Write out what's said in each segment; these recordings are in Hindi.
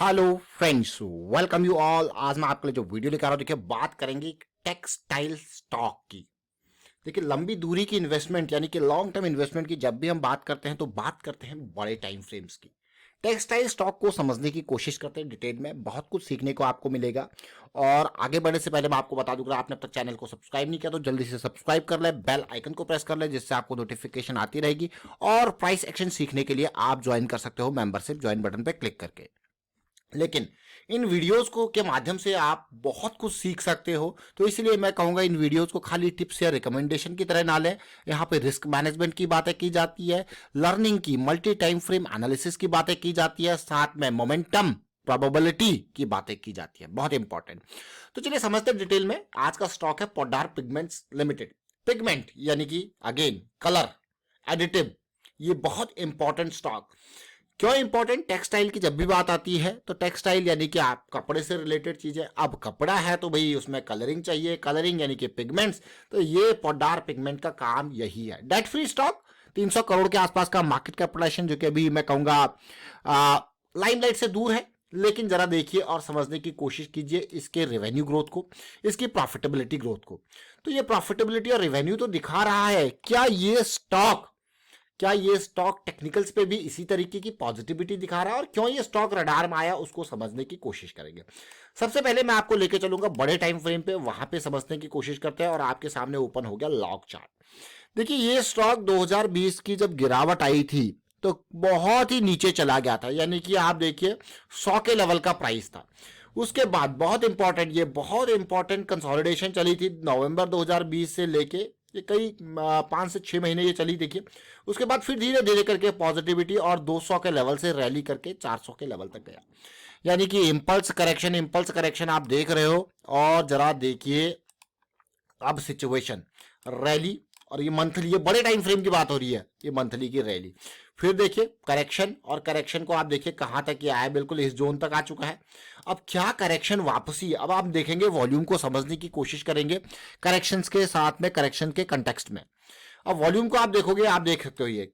Hello friends, welcome you all. आज मैं आपके लिए जो वीडियो लेकर आ रहा हूं, देखिए बात करेंगे टेक्सटाइल स्टॉक की। देखिए लंबी दूरी की इन्वेस्टमेंट यानी कि लॉन्ग टर्म इन्वेस्टमेंट की जब भी हम बात करते हैं तो बात करते हैं बड़े टाइम फ्रेम्स की। टेक्सटाइल स्टॉक को समझने की कोशिश करते हैं डिटेल में, बहुत कुछ सीखने को आपको मिलेगा। और आगे बढ़ने से पहले मैं आपको बता दूं, अगर आपने अब तक चैनल को सब्सक्राइब नहीं किया तो जल्दी से सब्सक्राइब कर ले, बेल आइकन को प्रेस कर ले, जिससे आपको नोटिफिकेशन आती रहेगी। और प्राइस एक्शन सीखने के लिए आप ज्वाइन कर सकते हो मेंबरशिप ज्वाइन बटन पर क्लिक करके। लेकिन इन वीडियोस को के माध्यम से आप बहुत कुछ सीख सकते हो, तो इसलिए मैं कहूंगा इन वीडियोस को खाली टिप्स या रिकमेंडेशन की तरह ना लें। यहाँ पे रिस्क मैनेजमेंट की बातें की जाती है, लर्निंग की, मल्टी टाइम फ्रेम एनालिसिस की बातें की जाती है, साथ में मोमेंटम प्रोबेबिलिटी की बातें की जाती है, बहुत इंपॉर्टेंट। तो चलिए समझते हैं डिटेल में। आज का स्टॉक है पोड्डार पिगमेंट्स लिमिटेड। पिगमेंट यानी कि अगेन कलर, एडिटिव, ये बहुत इंपॉर्टेंट स्टॉक। क्यों इंपॉर्टेंट? टेक्सटाइल की जब भी बात आती है तो टेक्सटाइल यानी कि आप कपड़े से रिलेटेड चीजें। अब कपड़ा है तो भाई उसमें कलरिंग चाहिए, कलरिंग यानी कि पिगमेंट्स। तो ये पोड्डार पिगमेंट का काम यही है। डेट फ्री स्टॉक, 300 करोड़ के आसपास का मार्केट कैपिटलाइजेशन, जो कि अभी मैं कहूंगा लाइमलाइट से दूर है। लेकिन जरा देखिए और समझने की कोशिश कीजिए इसके रेवेन्यू ग्रोथ को, इसकी प्रॉफिटेबिलिटी ग्रोथ को। तो ये प्रॉफिटेबिलिटी और रेवेन्यू तो दिखा रहा है। क्या ये स्टॉक टेक्निकल्स पे भी इसी तरीके की पॉजिटिविटी दिखा रहा है? और क्यों ये स्टॉक रडार में आया, उसको समझने की कोशिश करेंगे। सबसे पहले मैं आपको लेके चलूंगा बड़े टाइम फ्रेम पे, वहां पे समझने की कोशिश करते हैं। और आपके सामने ओपन हो गया लॉग चार्ट। देखिए ये स्टॉक 2020 की जब गिरावट आई थी तो बहुत ही नीचे चला गया था, यानी कि आप देखिए 100 के लेवल का प्राइस था। उसके बाद बहुत इंपॉर्टेंट कंसोलिडेशन चली थी नवंबर 2020 से लेके, ये कई 5 से 6 महीने ये चली। देखिए उसके बाद फिर धीरे धीरे करके पॉजिटिविटी और 200 के लेवल से रैली करके 400 के लेवल तक गया। यानी कि इम्पल्स करेक्शन आप देख रहे हो। और जरा देखिए अब सिचुएशन, रैली, और ये मंथली, ये बड़े टाइम फ्रेम की बात हो रही है, ये मंथली की रैली। फिर देखिए करेक्शन, और करेक्शन को आप देखिए कहां तक ये आया, बिल्कुल इस जोन तक आ चुका है। अब क्या करेक्शन वापसी, अब आप देखेंगे वॉल्यूम को समझने की कोशिश करेंगे करेक्शंस के साथ में, करेक्शन के कंटेक्स्ट में। अब वॉल्यूम को आप देखोगे, आप देख सकते हो, ये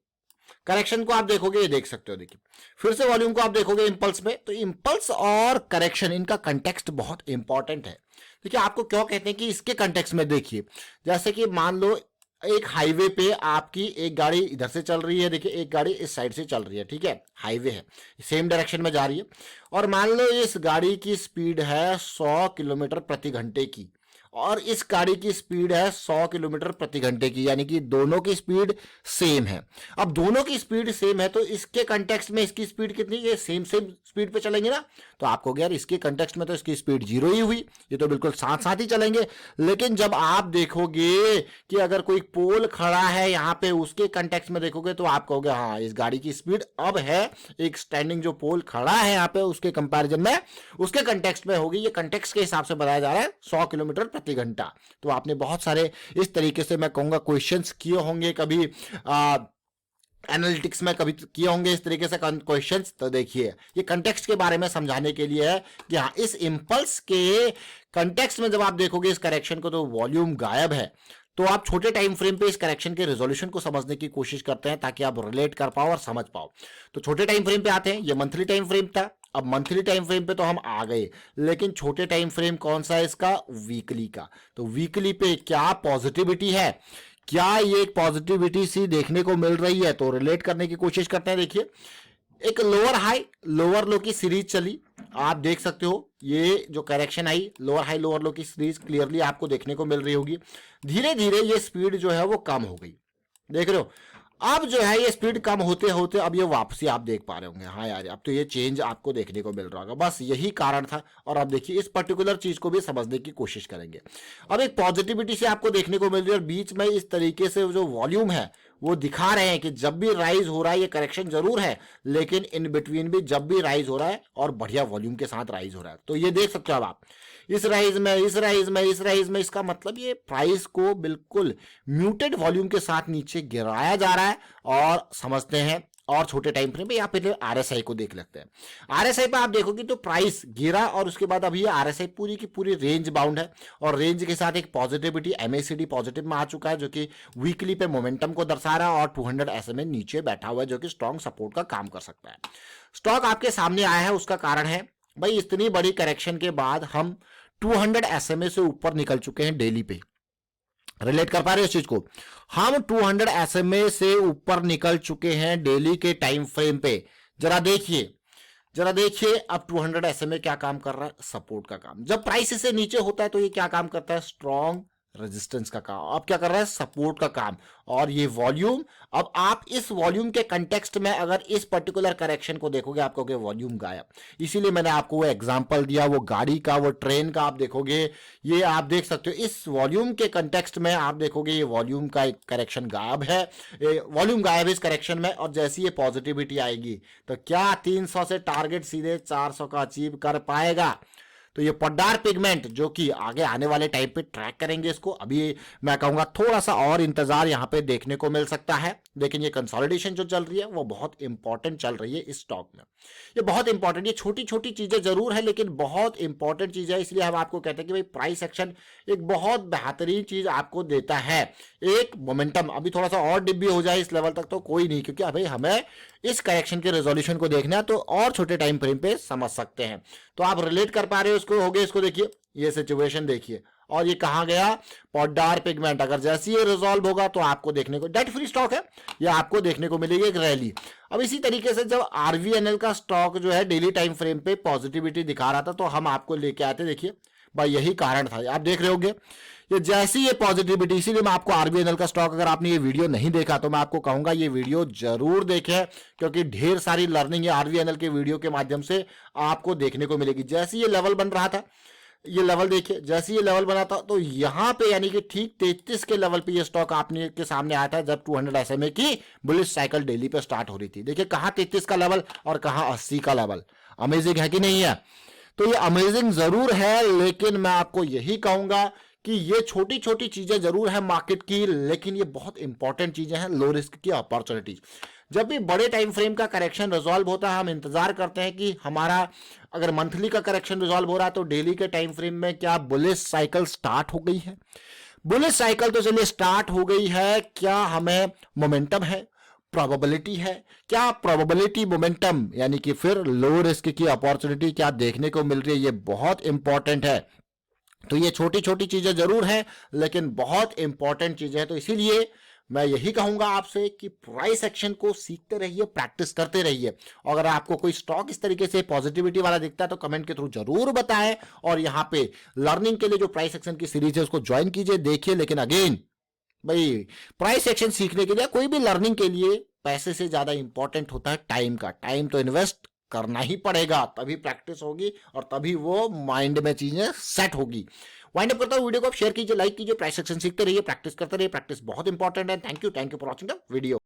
करेक्शन को आप देखोगे, ये देख सकते हो। देखिए फिर से वॉल्यूम को आप देखोगे इंपल्स में, तो इंपल्स और करेक्शन, इनका कंटेक्स्ट बहुत इंपॉर्टेंट है। देखिए आपको क्यों कहते हैं कि इसके कंटेक्स्ट में देखिए, जैसे कि मान लो एक हाईवे पे आपकी एक गाड़ी इधर से चल रही है, देखिए एक गाड़ी इस साइड से चल रही है, ठीक है, हाईवे है, सेम डायरेक्शन में जा रही है। और मान लो इस गाड़ी की स्पीड है 100 किलोमीटर प्रति घंटे की, और इस गाड़ी की स्पीड है 100 किलोमीटर प्रति घंटे की, यानी कि दोनों की स्पीड सेम है। अब दोनों की स्पीड सेम है तो इसके कंटेक्स्ट में इसकी स्पीड कितनी, ये सेम स्पीड पे चलेंगे ना। तो आपको यार इसके कंटेक्स्ट में तो इसकी स्पीड 0 ही हुई, ये तो बिल्कुल साथ साथ ही चलेंगे। लेकिन जब आप देखोगे कि अगर कोई पोल खड़ा है यहां पे, उसके कंटेक्स्ट में देखोगे तो आप कहोगे हाँ इस गाड़ी की स्पीड अब है एक स्टैंडिंग जो पोल खड़ा है यहाँ पे, उसके कंपैरिजन में उसके कंटेक्स्ट में होगी। ये कंटेक्स्ट के हिसाब से बताया जा रहा है 100 किलोमीटर प्रति घंटा। तो आपने बहुत सारे इस तरीके से मैं कहूंगा क्वेश्चंस किए होंगे, कभी एनालिटिक्स में कभी किए होंगे इस तरीके से क्वेश्चंस। तो देखिए ये कंटेक्स्ट के बारे में समझाने के लिए है कि हाँ इस इंपल्स के कंटेक्स्ट में जब आप देखोगे इस करेक्शन को तो वॉल्यूम गायब है। तो आप छोटे टाइम फ्रेम पे इस करेक्शन के रेजोल्यूशन को समझने की कोशिश करते हैं ताकि आप रिलेट कर पाओ और समझ पाओ। तो छोटे टाइम फ्रेम पे आते हैं, ये मंथली टाइम फ्रेम था। अब मंथली टाइम फ्रेम पे तो हम आ गए, लेकिन छोटे टाइम फ्रेम कौन सा है इसका? वीकली का। तो वीकली पे क्या पॉजिटिविटी है, क्या ये एक पॉजिटिविटी सी देखने को मिल रही है? तो रिलेट करने की कोशिश करते हैं। देखिए एक लोअर हाई लोअर लो की सीरीज चली, आप देख सकते हो ये जो करेक्शन आई, लोअर हाई लोअर लो की सीरीज क्लियरली आपको देखने को मिल रही होगी। धीरे धीरे ये स्पीड जो है वो कम हो गई, देख रहे हो। अब जो है ये स्पीड कम होते होते अब ये वापसी आप देख पा रहे होंगे। हाँ यार अब तो ये चेंज आपको देखने को मिल रहा होगा, बस यही कारण था। और अब देखिए इस पर्टिकुलर चीज को भी समझने की कोशिश करेंगे। अब एक पॉजिटिविटी से आपको देखने को मिल रही है, और बीच में इस तरीके से जो वॉल्यूम है वो दिखा रहे हैं कि जब भी राइज हो रहा है, ये करेक्शन जरूर है लेकिन इन बिटवीन भी जब भी राइज हो रहा है और बढ़िया वॉल्यूम के साथ राइज हो रहा है। तो ये देख सकते हो अब आप इस राइज में इसका मतलब ये प्राइस को बिल्कुल म्यूटेड वॉल्यूम के साथ नीचे गिराया जा रहा है। और समझते हैं और छोटे टाइम फ्रेम पे या फिर आरएसआई को देख लेते हैं। आरएसआई पे आप देखोगे तो प्राइस गिरा और उसके बाद अभी आरएसआई पूरी की पूरी रेंज बाउंड है, और रेंज के साथ एक पॉजिटिविटी एमएसीडी पॉजिटिव में आ चुका है, जो कि वीकली पे मोमेंटम को दर्शा रहा है। और 200 एसएमए नीचे बैठा हुआ है, जो कि स्ट्रॉन्ग सपोर्ट का काम कर सकता है। स्टॉक आपके सामने आया है, उसका कारण है भाई इतनी बड़ी करेक्शन के बाद हम 200 SMA से ऊपर निकल चुके हैं डेली पे। रिलेट कर पा रहे हो इस चीज को? हम 200 SMA से ऊपर निकल चुके हैं डेली के टाइम फ्रेम पे। जरा देखिए, जरा देखिए अब 200 SMA क्या काम कर रहा है? सपोर्ट का काम। जब प्राइस इससे नीचे होता है तो ये क्या काम करता है? स्ट्रॉन्ग रेजिस्टेंस का काम। अब क्या कर रहा है? सपोर्ट का काम। और ये वॉल्यूम, अब आप इस वॉल्यूम के कंटेक्स्ट में अगर इस पर्टिकुलर करेक्शन को देखोगे, आप कहोगे वॉल्यूम गायब। इसीलिए मैंने आपको वो एग्जांपल दिया, वो गाड़ी का, वो ट्रेन का। आप देखोगे, ये आप देख सकते हो इस वॉल्यूम के कंटेक्स्ट में, आप देखोगे ये वॉल्यूम का एक करेक्शन गायब है, वॉल्यूम गायब है इस करेक्शन में। और जैसी ये पॉजिटिविटी आएगी तो क्या 300 से टारगेट सीधे 400 का अचीव कर पाएगा? तो ये पॉड्डार पिगमेंट, जो कि आगे आने वाले टाइम पे ट्रैक करेंगे इसको, अभी मैं कहूंगा थोड़ा सा और इंतजार यहां पे देखने को मिल सकता है। लेकिन ये कंसोलिडेशन जो चल रही है वो बहुत इंपॉर्टेंट चल रही है इस स्टॉक में। ये बहुत इंपॉर्टेंट, ये छोटी छोटी चीजें जरूर है लेकिन बहुत इंपॉर्टेंट चीज है। इसलिए हम आपको कहते हैं कि भाई प्राइस एक्शन एक बहुत बेहतरीन चीज आपको देता है, एक मोमेंटम। अभी थोड़ा सा और डिप भी हो जाए इस लेवल तक तो कोई नहीं, क्योंकि भाई हमें इस करेक्शन के रेजोल्यूशन को देखना है तो और छोटे टाइम फ्रेम पे समझ सकते हैं। तो आप रिलेट कर पा रहे हो इसको? हो गए, इसको देखिए, ये सिचुएशन देखिए, और ये कहां गया? पॉड्डार पिगमेंट। अगर जैसे ये रिजॉल्व होगा तो आपको देखने को, डेट फ्री स्टॉक है, ये आपको देखने को मिलेगी एक रैली। अब इसी तरीके से जब आरवीएनएल का स्टॉक जो है डेली टाइम फ्रेम पे पॉजिटिविटी दिखा रहा था तो हम आपको लेके आते, देखिए भाई यही कारण था। आप देख रहे होंगे ये जैसी ये पॉजिटिविटी, इसीलिए मैं आपको आरबीएनएल का स्टॉक, अगर आपने ये वीडियो नहीं देखा तो मैं आपको कहूंगा ये वीडियो जरूर देखें, क्योंकि ढेर सारी लर्निंग है आरबीएनएल के वीडियो के माध्यम से आपको देखने को मिलेगी। जैसे ये लेवल बन रहा था, ये लेवल देखिए, जैसे ये लेवल बना था तो यहां पे यानी कि ठीक 33 के लेवल पे ये स्टॉक आपने के सामने आया था जब 200 SMA की बुलिश साइकिल डेली पे स्टार्ट हो रही थी। देखिए कहां 33 का लेवल और कहां 80 का लेवल। अमेजिंग है कि नहीं है? तो ये अमेजिंग जरूर है, लेकिन मैं आपको यही कहूंगा कि ये छोटी छोटी चीजें जरूर है मार्केट की, लेकिन ये बहुत इंपॉर्टेंट चीजें हैं, लो रिस्क की अपॉर्चुनिटीज। जब भी बड़े टाइम फ्रेम का करेक्शन रिजॉल्व होता है हम इंतजार करते हैं कि हमारा, अगर मंथली का करेक्शन रिजॉल्व हो रहा है तो डेली के टाइम फ्रेम में क्या बुलिश साइकिल स्टार्ट हो गई है? बुलिश साइकिल तो चलिए स्टार्ट हो गई है, क्या हमें मोमेंटम है, प्रोबेबिलिटी है? क्या प्रोबेबिलिटी, मोमेंटम, यानी कि फिर लो रिस्क की अपॉर्चुनिटी क्या देखने को मिल रही है? ये बहुत इंपॉर्टेंट है। तो ये छोटी छोटी चीजें जरूर हैं लेकिन बहुत इंपॉर्टेंट चीजें हैं। तो इसीलिए मैं यही कहूंगा आपसे कि प्राइस एक्शन को सीखते रहिए, प्रैक्टिस करते रहिए। और अगर आपको कोई स्टॉक इस तरीके से पॉजिटिविटी वाला दिखता है तो कमेंट के थ्रू जरूर बताएं, और यहां पे लर्निंग के लिए जो प्राइस एक्शन की सीरीज है उसको ज्वाइन कीजिए, देखिए। लेकिन अगेन भाई, प्राइस एक्शन सीखने के लिए, कोई भी लर्निंग के लिए पैसे से ज्यादा इंपॉर्टेंट होता है टाइम का। टाइम तो इन्वेस्ट करना ही पड़ेगा, तभी प्रैक्टिस होगी और तभी वो माइंड में चीजें सेट होगी। वाइंड अप करता हूं वीडियो को, आप शेयर कीजिए, लाइक कीजिए, प्राइस एक्शन सीखते रहिए, प्रैक्टिस करते रहिए। प्रैक्टिस बहुत इंपॉर्टेंट है। Thank you for watching the video.